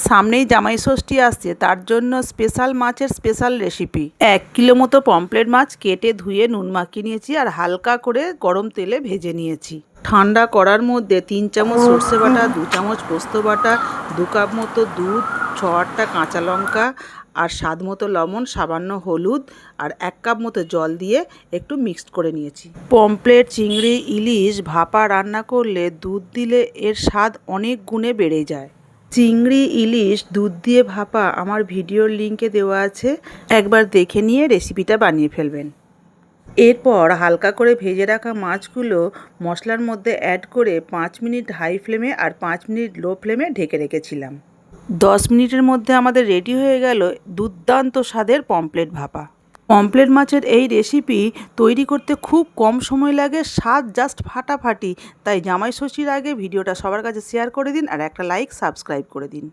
সামনেই জামাই ষষ্ঠী আসছে, তার জন্য স্পেশাল মাছের স্পেশাল রেসিপি। 1 কিলো মতো পমফ্রেট মাছ কেটে ধুয়ে নুন মাখিয়ে নিয়েছি আর হালকা করে গরম তেলে ভেজে নিয়েছি। ঠান্ডা কড়ার মধ্যে 3 চামচ সর্ষে বাটা, 2 চামচ পোস্ত বাটা, 2 কাপ মতো দুধ, 6-8টা কাঁচা লঙ্কা আর স্বাদ মতো লবণ, সামান্য হলুদ আর 1 কাপ মতো জল দিয়ে একটু মিক্সড করে নিয়েছি। পমফ্রেট, চিংড়ি, ইলিশ ভাপা রান্না করলে দুধ দিলে এর স্বাদ অনেক গুণে বেড়ে যায়। চিংড়ি, ইলিশ দুধ দিয়ে ভাপা আমার ভিডিওর লিঙ্কে দেওয়া আছে, একবার দেখে নিয়ে রেসিপিটা বানিয়ে ফেলবেন। এরপর হালকা করে ভেজে রাখা মাছগুলো মশলার মধ্যে অ্যাড করে 5 মিনিট হাই ফ্লেমে আর 5 মিনিট লো ফ্লেমে ঢেকে রেখেছিলাম। 10 মিনিটের মধ্যে আমাদের রেডি হয়ে গেল দুর্দান্ত স্বাদের পমফ্রেট ভাপা। পমফ্রেট মাছের এই রেসিপি তৈরি করতে খুব কম সময় লাগে, স্বাদ জাস্ট ফাটাফাটি। তাই জামাই ষষ্ঠীর আগে ভিডিওটা সবার কাছে শেয়ার করে দিন আর একটা লাইক সাবস্ক্রাইব করে দিন।